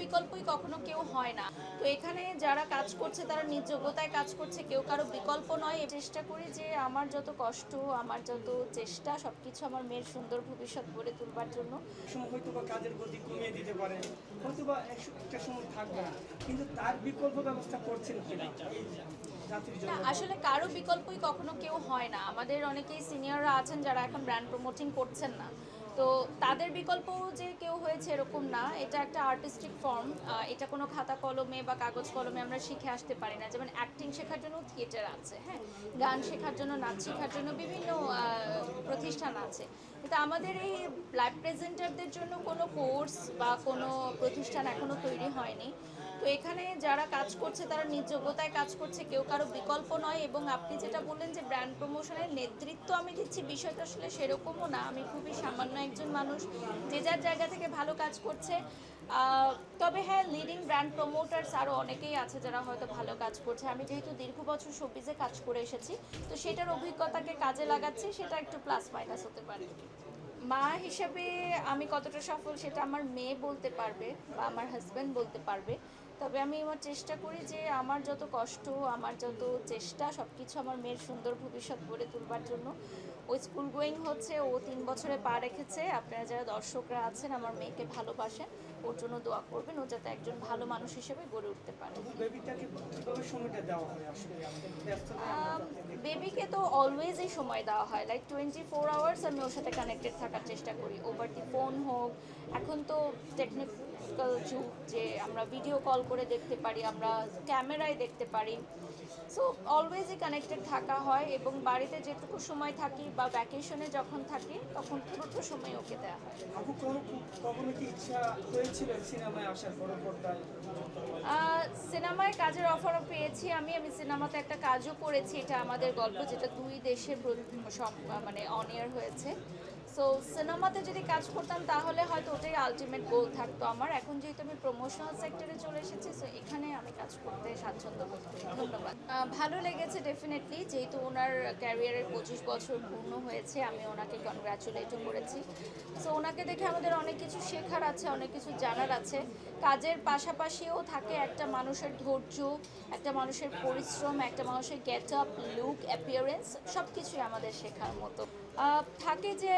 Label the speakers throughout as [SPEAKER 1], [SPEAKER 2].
[SPEAKER 1] বিকল্পই কখনো কেউ হয় না। তো এখানে যারা কাজ করছে তারা নিজ যোগ্যতায় কাজ করছে, কেউ কারো বিকল্প নয়। চেষ্টা করি যে আমার যত কষ্ট, আমার যত চেষ্টা সবকিছু আমার মেয়ের সুন্দর ভবিষ্যৎ গড়ে তুলবার জন্য।
[SPEAKER 2] সময় হয়তো বা কাজের গতি কমিয়ে দিতে পারেন, হয়তো বা একটা সময় থাকবে না, কিন্তু তার বিকল্প ব্যবস্থা করছেন কিনা এই জাতির
[SPEAKER 1] না,
[SPEAKER 2] জন্য?
[SPEAKER 1] আসলে কারো বিকল্পই কখনো কেউ হয় না। আমাদের অনেকেই সিনিয়ররা আছেন যারা এখন ব্র্যান্ড প্রমোটিং করছেন না, তো তাদের বিকল্প যে কেউ হয়েছে এরকম না। এটা একটা আর্টিস্টিক ফর্ম, এটা কোনো খাতা কলমে বা কাগজ কলমে আমরা শিখে আসতে পারি না। যেমন অ্যাক্টিং শেখার জন্য থিয়েটার আছে, হ্যাঁ, গান শেখার জন্য, নাচ শেখার জন্য বিভিন্ন প্রতিষ্ঠান আছে, কিন্তু আমাদের এই লাইভ প্রেজেন্টারদের জন্য কোনো কোর্স বা কোনো প্রতিষ্ঠান এখনো তৈরি হয়নি। তো এখানে যারা কাজ করছে তারা নিজ যোগ্যতায় কাজ করছে, কেউ কারো বিকল্প নয়। এবং আপনি যেটা বললেন যে ব্র্যান্ড প্রমোশনের নেতৃত্ব আমি দিচ্ছি, বিষয়টা আসলে সেরকমও না। আমি খুবই সামান্য একজন মানুষ, যে যার জায়গা থেকে ভালো কাজ করছে। তবে হ্যাঁ, লিডিং ব্র্যান্ড প্রমোটার্স আরও অনেকেই আছে যারা হয়তো ভালো কাজ করছে। আমি যেহেতু দীর্ঘ বছর শোবিজে কাজ করে এসেছি, তো সেটার অভিজ্ঞতাকে কাজে লাগাচ্ছি, সেটা একটু প্লাস মাইনাস হতে পারে। মা হিসেবে আমি কতটা সফল সেটা আমার মেয়ে বলতে পারবে বা আমার হাজব্যান্ড বলতে পারবে। তবে আমি আমার চেষ্টা করি যে আমার যত কষ্ট, আমার যত চেষ্টা সব কিছু আমার মেয়ের সুন্দর ভবিষ্যৎ গড়ে তুলবার জন্য। ও স্কুল গোয়িং হচ্ছে, ও 3 বছরে পা রেখেছে। আপনারা যারা দর্শকরা আছেন আমার মেয়েকে ভালোবাসেন, ওর জন্য দোয়া করবেন, ও যাতে একজন ভালো মানুষ হিসেবে গড়ে উঠতে পারে।
[SPEAKER 2] বেবিটাকে কিভাবে সময়টা দেওয়া হয় আসলে আমাদের ব্যস্ততায় আমরা তাকে দেখি।
[SPEAKER 1] বেবিকে তো অলওয়েজই সময় দেওয়া হয়, লাইক 24 আওয়ার্স আমি ওর সাথে কানেক্টেড থাকার চেষ্টা করি, ওভার দি ফোন হোক। এখন তো টেকনিক্যাল যুগ, যে আমরা ভিডিও কল করে দেখতে পারি, আমরা ক্যামেরায় দেখতে পারি। সো অলওয়েজই কানেক্টেড থাকা হয়, এবং বাড়িতে যেটুকু সময় থাকি বা ভ্যাকেশনে যখন থাকি তখন পুরোটা সময় ওকে দেওয়া হয়।
[SPEAKER 2] আপু কখনো কি ইচ্ছা হয়েছিল সিনেমায় আসার বড় পর্দায়?
[SPEAKER 1] সিনেমায় কাজের অফারও পেয়েছি। আমি সিনেমাতে একটা কাজও করেছি, এটা আমাদের গল্প, যেটা 2 দেশে মানে অন এয়ার হয়েছে। সো সিনেমাতে যদি কাজ করতাম তাহলে হয়তো ওটাই আলটিমেট গোল থাকতো আমার। এখন যেহেতু আমি প্রমোশনাল সেক্টরে চলে এসেছি, সো এখানে আমি কাজ করতে স্বাচ্ছন্দ্য বোধ করি। ধন্যবাদ। ভালো লেগেছে ডেফিনেটলি, যেহেতু ওনার ক্যারিয়ারের 25 বছর পূর্ণ হয়েছে, আমি ওনাকে কনগ্র্যাচুলেটও করেছি। সো ওনাকে দেখে আমাদের অনেক কিছু শেখার আছে, অনেক কিছু জানার আছে। কাজের পাশাপাশিও থাকে একটা মানুষের ধৈর্য, একটা মানুষের পরিশ্রম, একটা মানুষের গেট আপ, লুক, অ্যাপিয়ারেন্স, সব কিছুই আমাদের শেখার মতো। থাকে যে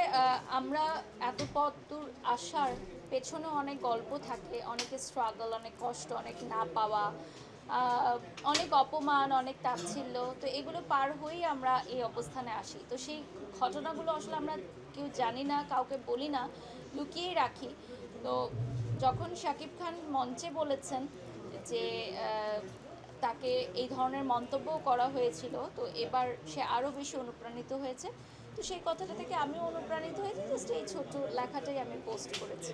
[SPEAKER 1] আমরা এত পথ দূর আসার পেছনেও অনেক গল্প থাকে, অনেকের স্ট্রাগল, অনেক কষ্ট, অনেক না পাওয়া, অনেক অপমান, অনেক তাচ্ছিল্য। তো এগুলো পার হয়েই আমরা এই অবস্থানে আসি। তো সেই ঘটনাগুলো আসলে আমরা কেউ জানি না, কাউকে বলি না, লুকিয়েই রাখি। তো যখন শাকিব খান মঞ্চে বলেছেন যে তাকে এই ধরনের মন্তব্যও করা হয়েছিল, তো এবার সে আরও বেশি অনুপ্রাণিত হয়েছে। তো সেই কথাটা থেকে আমিও অনুপ্রাণিত হয়েছি, জাস্ট এই ছোট লেখাটাই আমি পোস্ট করেছি।